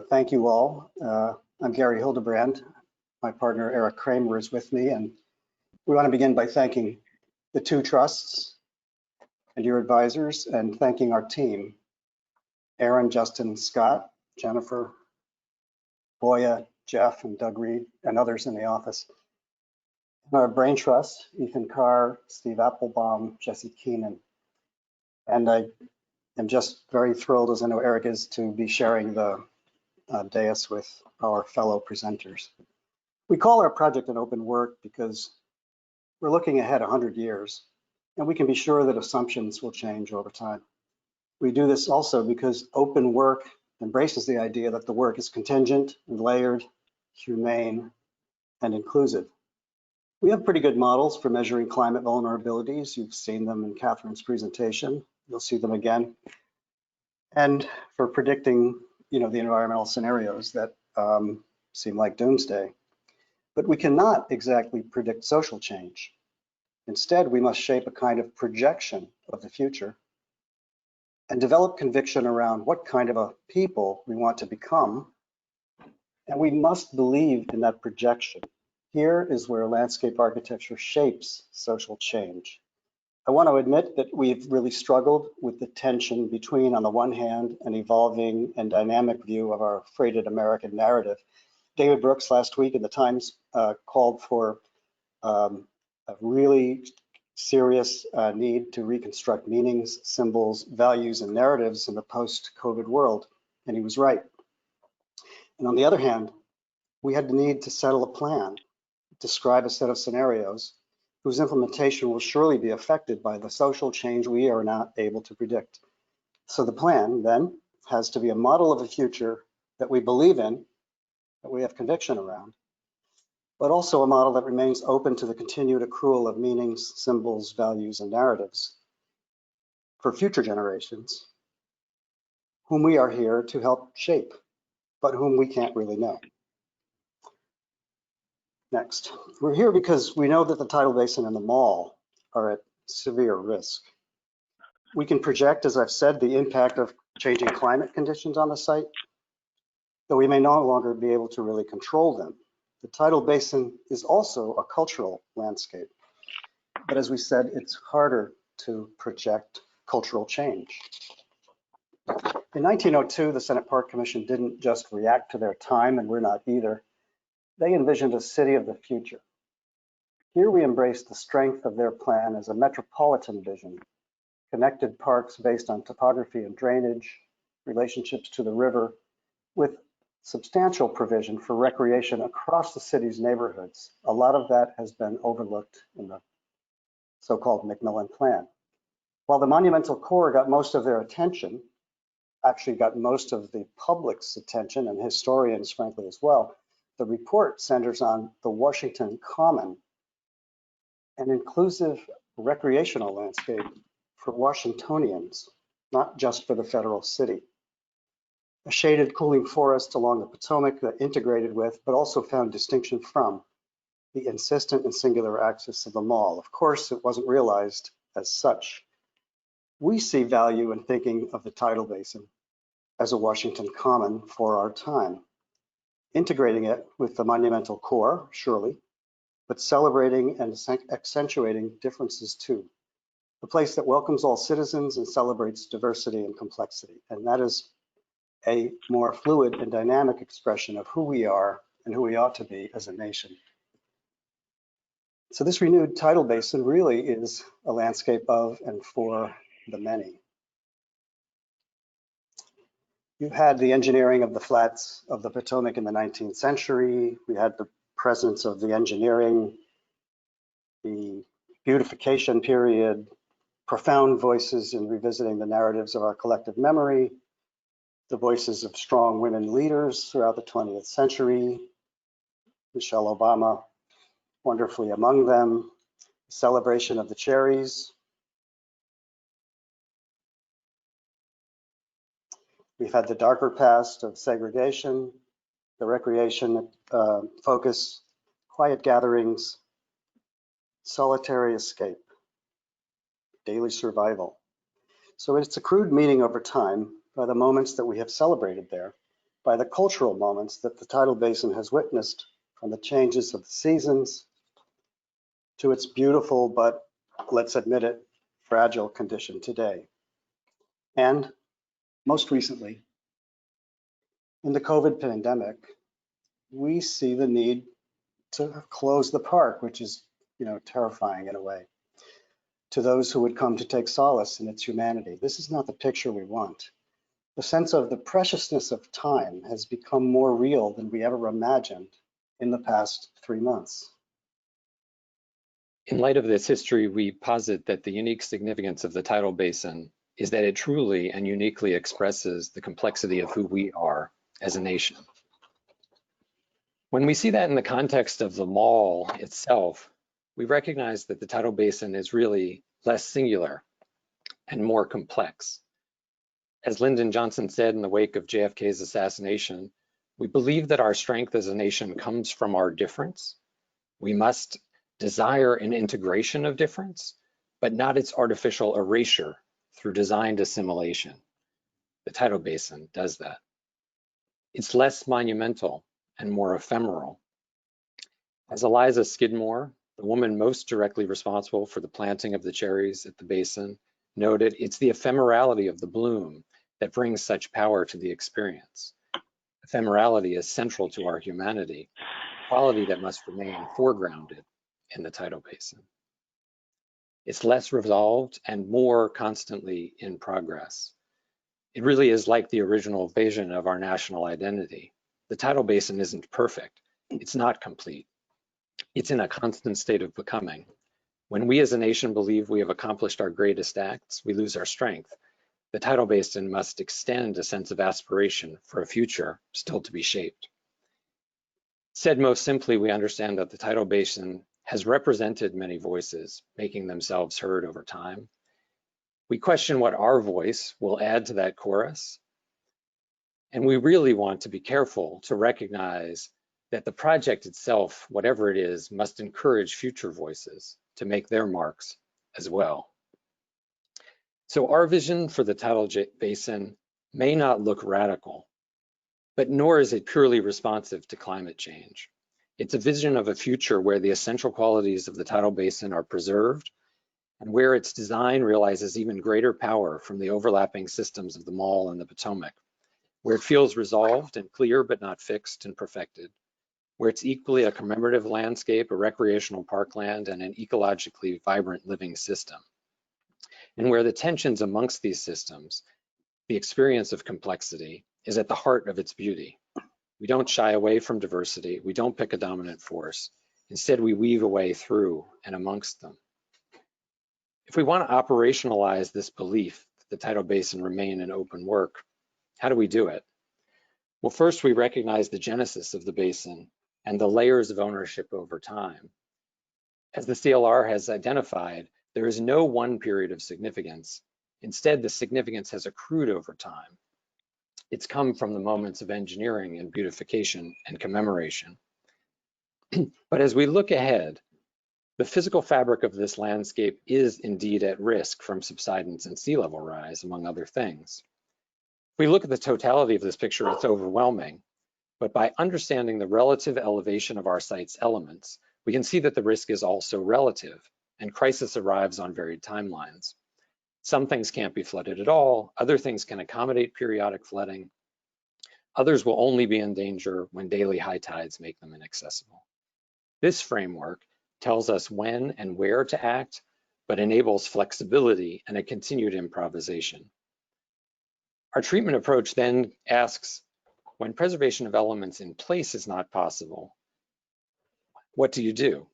thank you all. I'm Gary Hilderbrand. My partner Eric Kramer is with me, and we want to begin by thanking the two trusts and your advisors, and thanking our team, Aaron, Justin, Scott, Jennifer, Boya, Jeff, and Doug Reed, and others in the office. And our brain trust, Ethan Carr, Steve Applebaum, Jesse Keenan. And I am just very thrilled, as I know Eric is, to be sharing the dais with our fellow presenters. We call our project an open work because we're looking ahead 100 years, and we can be sure that assumptions will change over time. We do this also because open work embraces the idea that the work is contingent and layered, humane, and inclusive. We have pretty good models for measuring climate vulnerabilities. You've seen them in Catherine's presentation. You'll see them again. And for predicting, the environmental scenarios that seem like doomsday. But we cannot exactly predict social change. Instead, we must shape a kind of projection of the future and develop conviction around what kind of a people we want to become. And we must believe in that projection. Here is where landscape architecture shapes social change. I want to admit that we've really struggled with the tension between, on the one hand, an evolving and dynamic view of our freighted American narrative. David Brooks last week in the Times called for a really serious need to reconstruct meanings, symbols, values, and narratives in the post-COVID world, and he was right. And on the other hand, we had the need to settle a plan, describe a set of scenarios whose implementation will surely be affected by the social change we are not able to predict. So the plan then has to be a model of a future that we believe in, that we have conviction around, but also a model that remains open to the continued accrual of meanings, symbols, values, and narratives for future generations, whom we are here to help shape, but whom we can't really know. Next, we're here because we know that the tidal basin and the mall are at severe risk. We can project, as I've said, the impact of changing climate conditions on the site, though we may no longer be able to really control them. The tidal basin is also a cultural landscape, but as we said, it's harder to project cultural change. In 1902, the Senate Park Commission didn't just react to their time, and we're not either. They envisioned a city of the future. Here we embrace the strength of their plan as a metropolitan vision, connected parks based on topography and drainage, relationships to the river, with substantial provision for recreation across the city's neighborhoods. A lot of that has been overlooked in the so-called McMillan Plan. While the monumental core got most of their attention, actually got most of the public's attention, and historians, frankly, as well, the report centers on the Washington Common, an inclusive recreational landscape for Washingtonians, not just for the federal city. A shaded cooling forest along the Potomac that integrated with, but also found distinction from, the insistent and singular axis of the mall. Of course, it wasn't realized as such. We see value in thinking of the tidal basin as a Washington Common for our time, integrating it with the monumental core, surely, but celebrating and accentuating differences too. A place that welcomes all citizens and celebrates diversity and complexity. And that is a more fluid and dynamic expression of who we are and who we ought to be as a nation. So this renewed tidal basin really is a landscape of and for the many. You've had the engineering of the flats of the Potomac in the 19th century. We had the presence of the engineering, the beautification period, profound voices in revisiting the narratives of our collective memory, the voices of strong women leaders throughout the 20th century, Michelle Obama wonderfully among them, the celebration of the cherries. We've had the darker past of segregation, the recreation focus, quiet gatherings, solitary escape, daily survival. So it's accrued meaning over time by the moments that we have celebrated there, by the cultural moments that the tidal basin has witnessed, from the changes of the seasons to its beautiful, but let's admit it, fragile condition today. And most recently, in the COVID pandemic, we see the need to close the park, which is, terrifying in a way, to those who would come to take solace in its humanity. This is not the picture we want. The sense of the preciousness of time has become more real than we ever imagined in the past 3 months. In light of this history, we posit that the unique significance of the tidal basin is that it truly and uniquely expresses the complexity of who we are as a nation. When we see that in the context of the mall itself, we recognize that the tidal basin is really less singular and more complex. As Lyndon Johnson said in the wake of JFK's assassination, we believe that our strength as a nation comes from our difference. We must desire an integration of difference, but not its artificial erasure through designed assimilation. The tidal basin does that. It's less monumental and more ephemeral. As Eliza Skidmore, the woman most directly responsible for the planting of the cherries at the basin, noted, it's the ephemerality of the bloom that brings such power to the experience. Ephemerality is central to our humanity, a quality that must remain foregrounded in the tidal basin. It's less resolved and more constantly in progress. It really is like the original vision of our national identity. The tidal basin isn't perfect. It's not complete. It's in a constant state of becoming. When we as a nation believe we have accomplished our greatest acts, we lose our strength. The tidal basin must extend a sense of aspiration for a future still to be shaped. Said most simply, we understand that the tidal basin has represented many voices, making themselves heard over time. We question what our voice will add to that chorus. And we really want to be careful to recognize that the project itself, whatever it is, must encourage future voices to make their marks as well. So our vision for the tidal basin may not look radical, but nor is it purely responsive to climate change. It's a vision of a future where the essential qualities of the tidal basin are preserved and where its design realizes even greater power from the overlapping systems of the Mall and the Potomac, where it feels resolved and clear but not fixed and perfected, where it's equally a commemorative landscape, a recreational parkland, and an ecologically vibrant living system, and where the tensions amongst these systems, the experience of complexity, is at the heart of its beauty. We don't shy away from diversity. We don't pick a dominant force. Instead, we weave a way through and amongst them. If we want to operationalize this belief that the tidal basin remain an open work, how do we do it? Well, first, we recognize the genesis of the basin and the layers of ownership over time. As the CLR has identified, there is no one period of significance. Instead, the significance has accrued over time. It's come from the moments of engineering and beautification and commemoration. But as we look ahead, the physical fabric of this landscape is indeed at risk from subsidence and sea level rise, among other things. If we look at the totality of this picture, it's overwhelming. But by understanding the relative elevation of our site's elements, we can see that the risk is also relative, and crisis arrives on varied timelines. Some things can't be flooded at all. Other things can accommodate periodic flooding. Others will only be in danger when daily high tides make them inaccessible. This framework tells us when and where to act, but enables flexibility and a continued improvisation. Our treatment approach then asks, when preservation of elements in place is not possible, what do you do?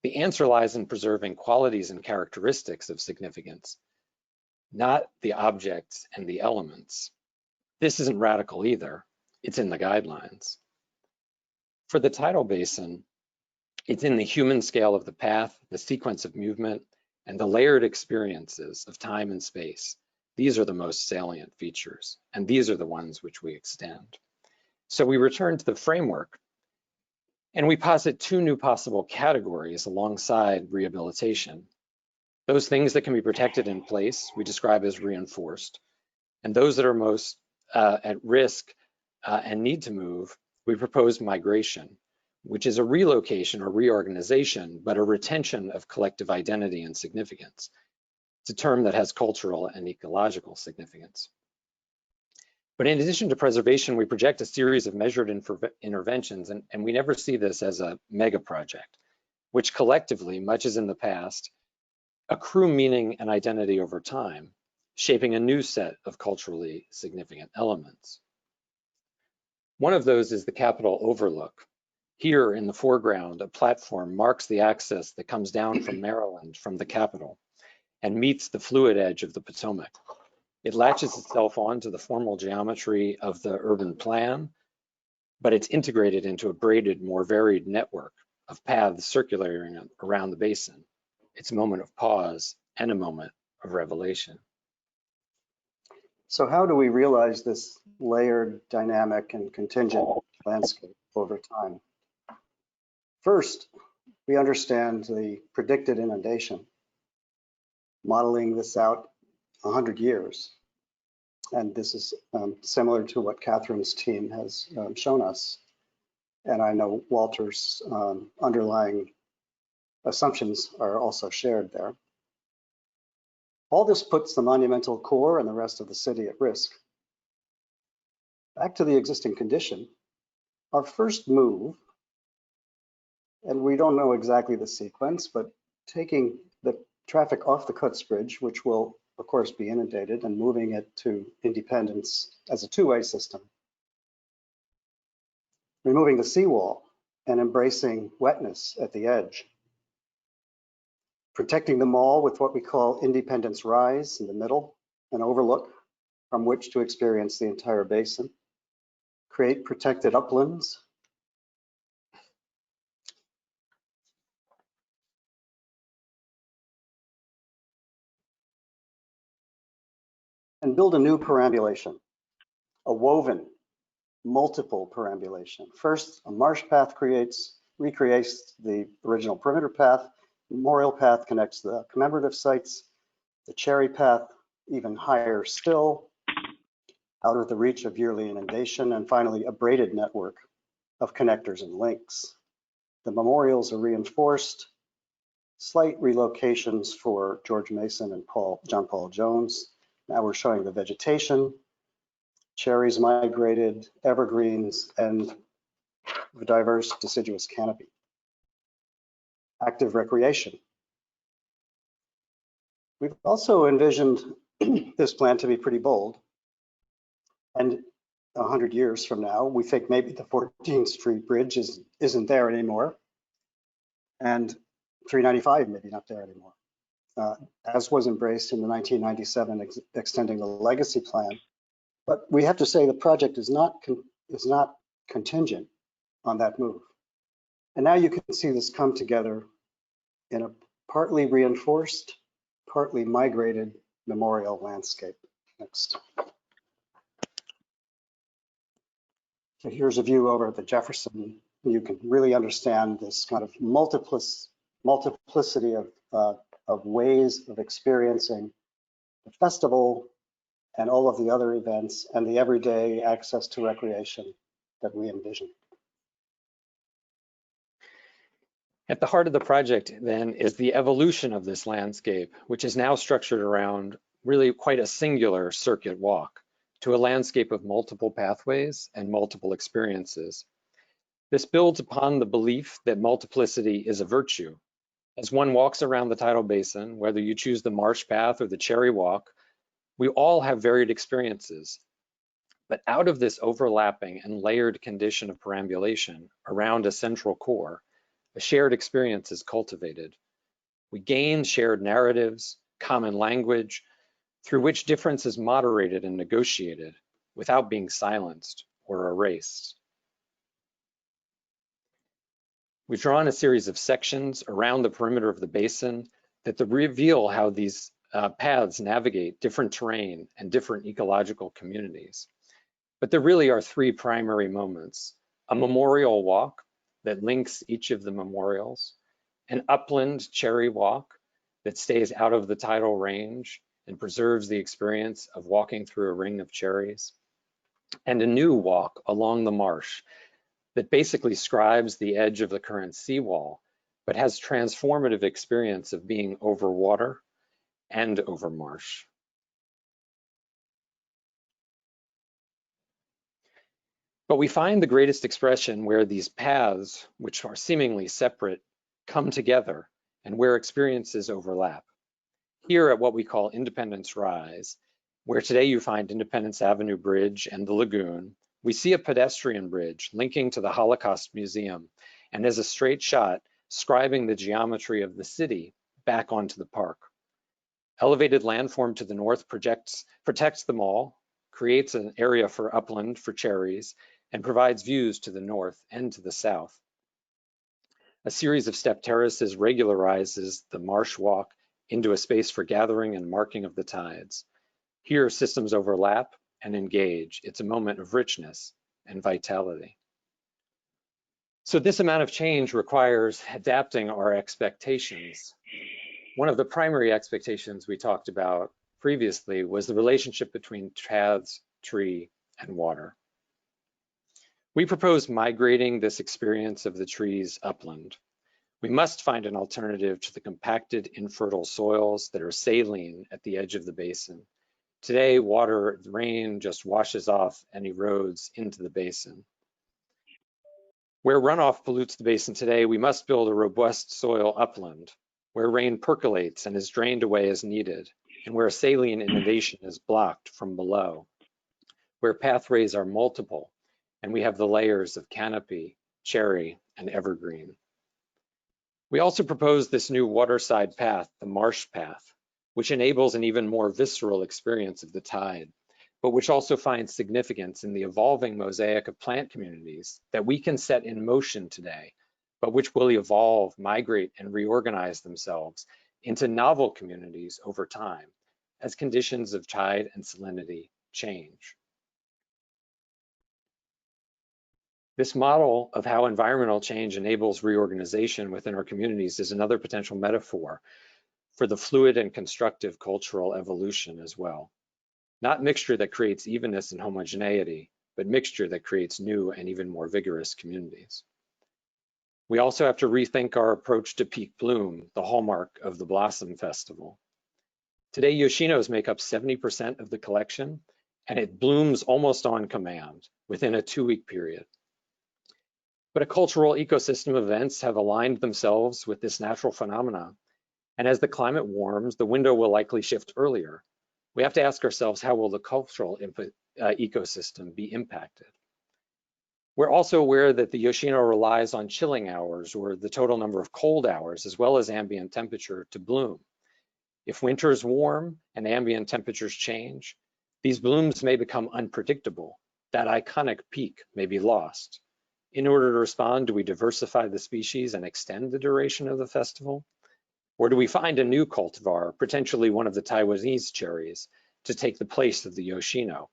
The answer lies in preserving qualities and characteristics of significance, not the objects and the elements. This isn't radical either. It's in the guidelines. For the tidal basin, it's in the human scale of the path, the sequence of movement, and the layered experiences of time and space. These are the most salient features, and these are the ones which we extend. So we return to the framework, and we posit two new possible categories alongside rehabilitation. Those things that can be protected in place, we describe as reinforced, and those that are most at risk and need to move, we proposed migration, which is a relocation or reorganization, but a retention of collective identity and significance. It's a term that has cultural and ecological significance. But in addition to preservation, we project a series of measured interventions, and we never see this as a mega project, which collectively, much as in the past, accrue meaning and identity over time, shaping a new set of culturally significant elements. One of those is the Capitol Overlook. Here in the foreground, a platform marks the access that comes down from Maryland from the Capitol and meets the fluid edge of the Potomac. It latches itself onto the formal geometry of the urban plan, but it's integrated into a braided, more varied network of paths circulating around the basin. It's a moment of pause and a moment of revelation. So how do we realize this layered, dynamic, and contingent landscape over time? First, we understand the predicted inundation, modeling this out 100 years. And this is similar to what Catherine's team has shown us. And I know Walter's underlying assumptions are also shared there. All this puts the monumental core and the rest of the city at risk. Back to the existing condition, our first move, and we don't know exactly the sequence, but taking the traffic off the Cutts Bridge, which will of course be inundated, and moving it to Independence as a two-way system. Removing the seawall and embracing wetness at the edge. Protecting the mall with what we call Independence Rise in the middle, an overlook from which to experience the entire basin. Create protected uplands. And build a new perambulation, a woven, multiple perambulation. First, a marsh path recreates the original perimeter path. Memorial path connects the commemorative sites. The cherry path, even higher still, out of the reach of yearly inundation. And finally, a braided network of connectors and links. The memorials are reinforced. Slight relocations for George Mason and John Paul Jones. Now we're showing the vegetation, cherries migrated, evergreens, and the diverse deciduous canopy. Active recreation. We've also envisioned this plan to be pretty bold. And 100 years from now, we think maybe the 14th Street Bridge isn't there anymore. And 395 maybe not there anymore. As was embraced in the 1997 extending the legacy plan. But we have to say the project is not contingent on that move. And now you can see this come together in a partly reinforced, partly migrated memorial landscape. Next. So here's a view over at the Jefferson. You can really understand this kind of multiplicity of ways of experiencing the festival and all of the other events and the everyday access to recreation that we envision. At the heart of the project, then, is the evolution of this landscape, which is now structured around really quite a singular circuit walk to a landscape of multiple pathways and multiple experiences. This builds upon the belief that multiplicity is a virtue. As one walks around the tidal basin, whether you choose the marsh path or the cherry walk, we all have varied experiences. But out of this overlapping and layered condition of perambulation around a central core, a shared experience is cultivated. We gain shared narratives, common language, through which difference is moderated and negotiated without being silenced or erased. We've drawn a series of sections around the perimeter of the basin that reveal how these paths navigate different terrain and different ecological communities. But there really are three primary moments: a memorial walk that links each of the memorials, an upland cherry walk that stays out of the tidal range and preserves the experience of walking through a ring of cherries, and a new walk along the marsh that basically scribes the edge of the current seawall, but has transformative experience of being over water and over marsh. But we find the greatest expression where these paths, which are seemingly separate, come together and where experiences overlap. Here at what we call Independence Rise, where today you find Independence Avenue Bridge and the lagoon, we see a pedestrian bridge linking to the Holocaust Museum, and as a straight shot, scribing the geometry of the city back onto the park. Elevated landform to the north protects the mall, creates an area for upland for cherries, and provides views to the north and to the south. A series of step terraces regularizes the Marsh Walk into a space for gathering and marking of the tides. Here, systems overlap and engage. It's a moment of richness and vitality. So this amount of change requires adapting our expectations. One of the primary expectations we talked about previously was the relationship between paths, tree, and water. We propose migrating this experience of the trees upland. We must find an alternative to the compacted, infertile soils that are saline at the edge of the basin. Today, rain just washes off and erodes into the basin. Where runoff pollutes the basin today, we must build a robust soil upland, where rain percolates and is drained away as needed, and where saline inundation is blocked from below, where pathways are multiple, and we have the layers of canopy, cherry, and evergreen. We also propose this new waterside path, the Marsh Path, which enables an even more visceral experience of the tide, but which also finds significance in the evolving mosaic of plant communities that we can set in motion today, but which will evolve, migrate, and reorganize themselves into novel communities over time as conditions of tide and salinity change. This model of how environmental change enables reorganization within our communities is another potential metaphor for the fluid and constructive cultural evolution as well. Not mixture that creates evenness and homogeneity, but mixture that creates new and even more vigorous communities. We also have to rethink our approach to peak bloom, the hallmark of the Blossom Festival. Today, Yoshinos make up 70% of the collection, and it blooms almost on command within a 2-week period. But a cultural ecosystem events have aligned themselves with this natural phenomena. And as the climate warms, the window will likely shift earlier. We have to ask ourselves, how will the cultural ecosystem be impacted? We're also aware that the Yoshino relies on chilling hours, or the total number of cold hours, as well as ambient temperature to bloom. If winter is warm and ambient temperatures change, these blooms may become unpredictable. That iconic peak may be lost. In order to respond, do we diversify the species and extend the duration of the festival? Or do we find a new cultivar, potentially one of the Taiwanese cherries, to take the place of the Yoshino?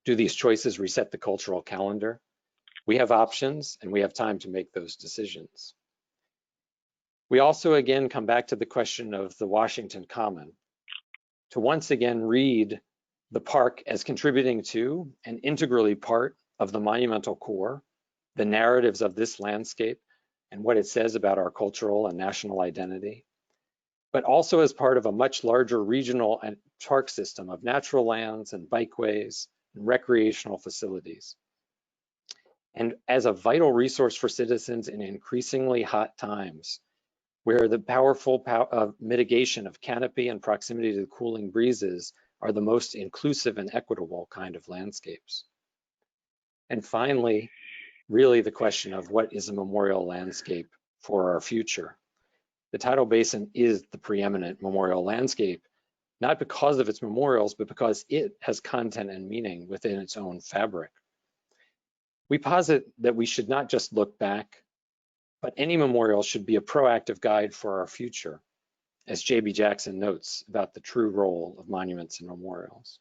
Do these choices reset the cultural calendar? We have options, and we have time to make those decisions. We also again come back to the question of the Washington Common, to once again read the park as contributing to and integrally part of the monumental core, the narratives of this landscape and what it says about our cultural and national identity, but also as part of a much larger regional and park system of natural lands and bikeways and recreational facilities. And as a vital resource for citizens in increasingly hot times, where the powerful mitigation of canopy and proximity to the cooling breezes are the most inclusive and equitable kind of landscapes. And finally, really the question of what is a memorial landscape for our future. The Tidal Basin is the preeminent memorial landscape, not because of its memorials, but because it has content and meaning within its own fabric. We posit that we should not just look back, but any memorial should be a proactive guide for our future, as J.B. Jackson notes about the true role of monuments and memorials.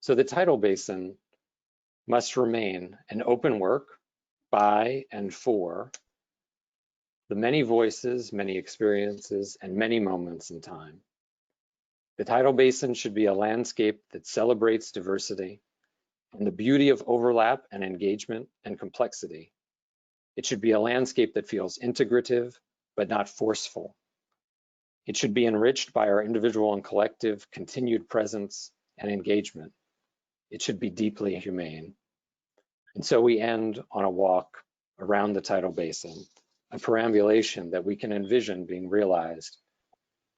So the Tidal Basin must remain an open work by and for the many voices, many experiences, and many moments in time. The Tidal Basin should be a landscape that celebrates diversity, and the beauty of overlap and engagement and complexity. It should be a landscape that feels integrative, but not forceful. It should be enriched by our individual and collective continued presence and engagement. It should be deeply humane. And so we end on a walk around the tidal basin, a perambulation that we can envision being realized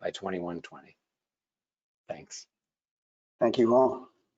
by 2120. Thanks. Thank you all.